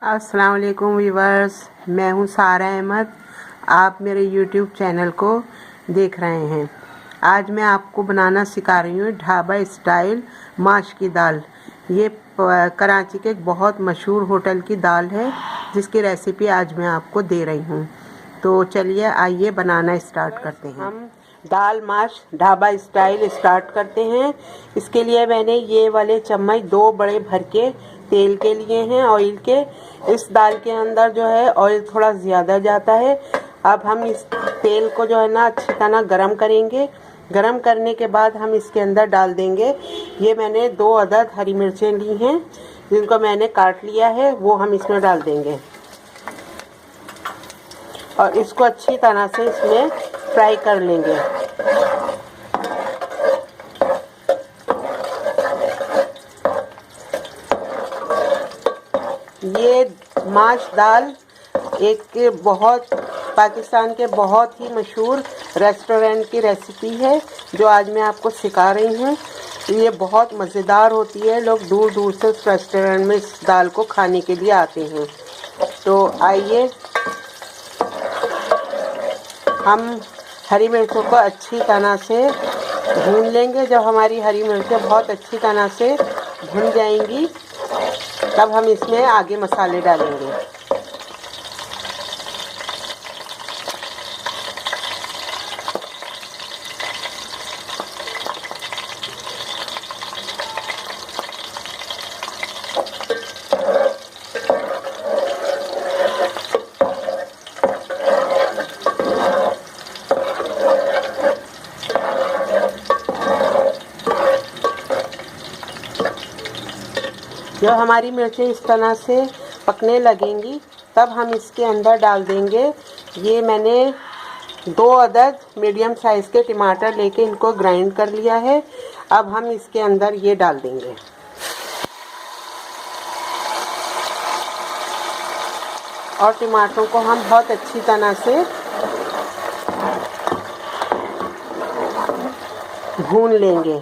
अस्सलाम वालेकुम व्यूवर्स, मैं हूं सारा अहमद। आप मेरे यूट्यूब चैनल को देख रहे हैं। आज मैं आपको बनाना सिखा रही हूँ ढाबा स्टाइल माश की दाल। ये कराची के एक बहुत मशहूर होटल की दाल है, जिसकी रेसिपी आज मैं आपको दे रही हूँ। तो चलिए आइए बनाना स्टार्ट करते हैं। हम दाल माश ढाबा स्टाइल स्टार्ट करते हैं। इसके लिए मैंने ये वाले चम्मच 2 बड़े भर के तेल के लिए हैं, ऑयल के। इस दाल के अंदर जो है ऑयल थोड़ा ज़्यादा जाता है। अब हम इस तेल को जो है ना अच्छी तरह गरम करेंगे। गरम करने के बाद हम इसके अंदर डाल देंगे, ये मैंने 2 अदद हरी मिर्चें ली हैं, जिनको मैंने काट लिया है, वो हम इसमें डाल देंगे और इसको अच्छी तरह से इसमें फ्राई कर लेंगे। ये माश दाल एक बहुत पाकिस्तान के बहुत ही मशहूर रेस्टोरेंट की रेसिपी है, जो आज मैं आपको सिखा रही हूँ। ये बहुत मज़ेदार होती है। लोग दूर दूर से उस रेस्टोरेंट में इस दाल को खाने के लिए आते हैं। तो आइए हम हरी मिर्चों को अच्छी तरह से भून लेंगे। जब हमारी हरी मिर्चें बहुत अच्छी तरह से भून जाएंगी, तब हम इसमें आगे मसाले डालेंगे। जब हमारी मिर्चें इस तरह से पकने लगेंगी, तब हम इसके अंदर डाल देंगे, ये मैंने 2 अदद मीडियम साइज़ के टमाटर लेके इनको ग्राइंड कर लिया है। अब हम इसके अंदर ये डाल देंगे और टमाटरों को हम बहुत अच्छी तरह से भून लेंगे।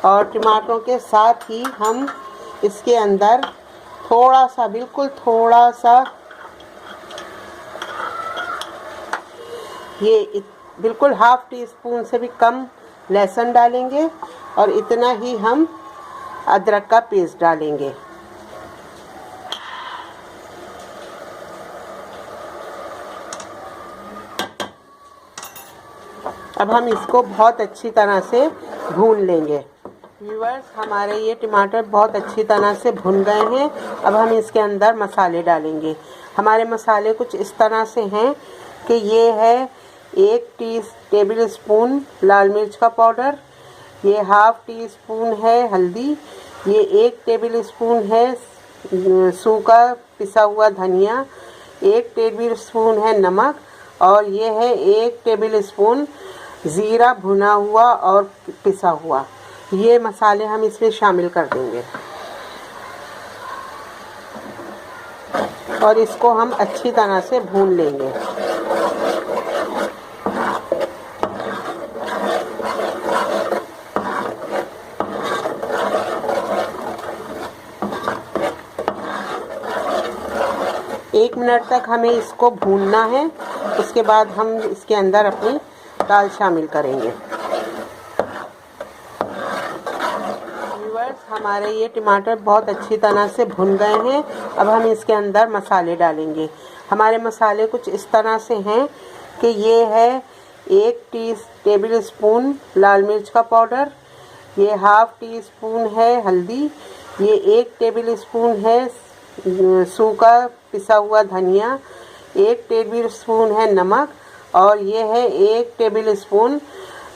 और टमाटरों के साथ ही हम इसके अंदर थोड़ा सा, बिल्कुल थोड़ा सा, ये बिल्कुल ½ टीस्पून से भी कम लहसुन डालेंगे और इतना ही हम अदरक का पेस्ट डालेंगे। अब हम इसको बहुत अच्छी तरह से भून लेंगे। व्यूअर्स, हमारे ये टमाटर बहुत अच्छी तरह से भुन गए हैं। अब हम इसके अंदर मसाले डालेंगे। हमारे मसाले कुछ इस तरह से हैं कि ये है 1 टेबल स्पून लाल मिर्च का पाउडर, ये ½ टीस्पून है हल्दी, ये 1 टेबल स्पून है सूखा पिसा हुआ धनिया, 1 टेबल स्पून है नमक और ये है 1 टेबल स्पून ज़ीरा भुना हुआ और पिसा हुआ। ये मसाले हम इसमें शामिल कर देंगे और इसको हम अच्छी तरह से भून लेंगे। एक मिनट तक हमें इसको भूनना है। उसके बाद हम इसके अंदर अपनी दाल शामिल करेंगे। हमारे ये टमाटर बहुत अच्छी तरह से भुन गए हैं। अब हम इसके अंदर मसाले डालेंगे। हमारे मसाले कुछ इस तरह से हैं कि ये है 1 टेबल स्पून लाल मिर्च का पाउडर, ये ½ टीस्पून है हल्दी, ये 1 टेबल स्पून है सूखा पिसा हुआ धनिया, 1 टेबल स्पून है नमक और ये है 1 टेबल स्पून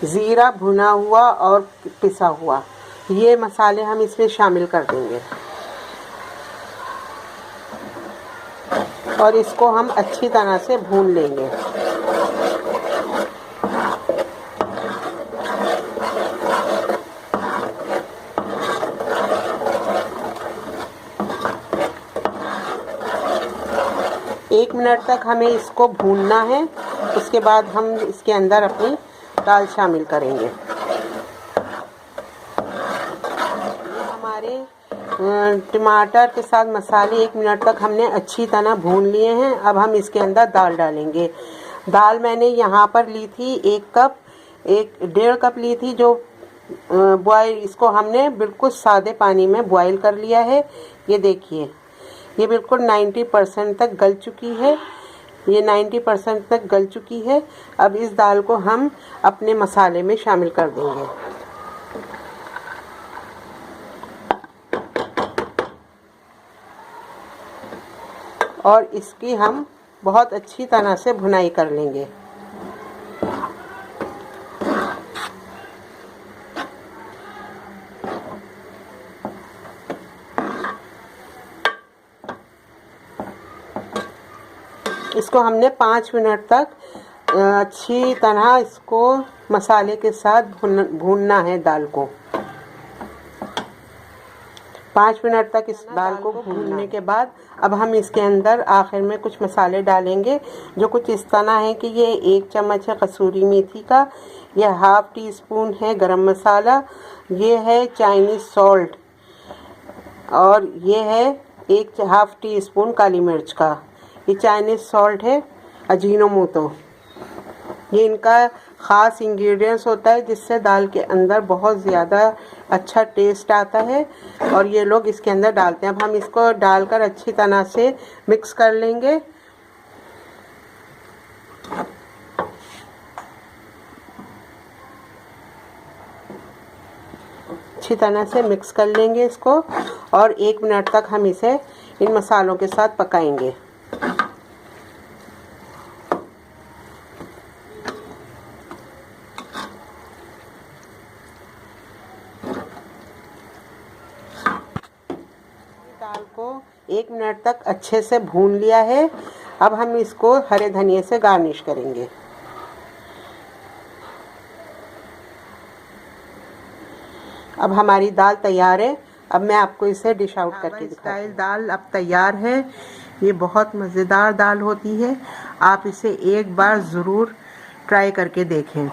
ज़ीरा भुना हुआ और पिसा हुआ। ये मसाले हम इसमें शामिल कर देंगे और इसको हम अच्छी तरह से भून लेंगे। एक मिनट तक हमें इसको भूनना है। उसके बाद हम इसके अंदर अपनी दाल शामिल करेंगे। टमाटर के साथ मसाले 1 मिनट तक हमने अच्छी तरह भून लिए हैं। अब हम इसके अंदर दाल डालेंगे। दाल मैंने यहाँ पर ली थी 1 कप, 1.5 कप ली थी जो बॉयल। इसको हमने बिल्कुल सादे पानी में बॉयल कर लिया है। ये देखिए, ये बिल्कुल 90% तक गल चुकी है। ये 90% तक गल चुकी है। अब इस दाल को हम अपने मसाले में शामिल कर देंगे। और इसकी हम बहुत अच्छी तरह से भुनाई कर लेंगे। इसको हमने 5 मिनट तक अच्छी तरह इसको मसाले के साथ भूनना है दाल को। 5 मिनट तक इस दाल को भूनने के बाद अब हम इसके अंदर आखिर में कुछ मसाले डालेंगे जो कुछ इस तरह है कि ये 1 चम्मच है कसूरी मेथी का, यह हाफ टी स्पून है गरम मसाला, ये है चाइनीज़ सॉल्ट, और ये है हाफ टी स्पून काली मिर्च का। ये चाइनीज़ सॉल्ट है अजीनोमोटो। ये इनका ख़ास इंग्रेडिएंट्स होता है जिससे दाल के अंदर बहुत ज़्यादा अच्छा टेस्ट आता है, और ये लोग इसके अंदर डालते हैं। अब हम इसको डालकर अच्छी तरह से मिक्स कर लेंगे। अच्छी तरह से मिक्स कर लेंगे इसको, और 1 मिनट तक हम इसे इन मसालों के साथ पकाएंगे। दाल को 1 मिनट तक अच्छे से भून लिया है। अब हम इसको हरे धनिए से गार्निश करेंगे। अब हमारी दाल तैयार है। अब मैं आपको इसे डिश आउट करके दिखाऊंगी। दाल अब तैयार है। ये बहुत मज़ेदार दाल होती है। आप इसे एक बार ज़रूर ट्राई करके देखें।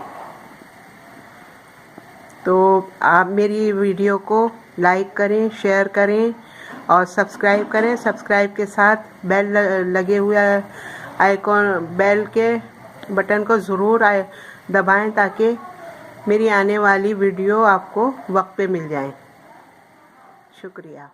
तो आप मेरी वीडियो को लाइक करें, शेयर करें और सब्सक्राइब करें। सब्सक्राइब के साथ बेल लगे हुए आइकॉन, बेल के बटन को ज़रूर दबाएं ताकि मेरी आने वाली वीडियो आपको वक्त पे मिल जाए। शुक्रिया।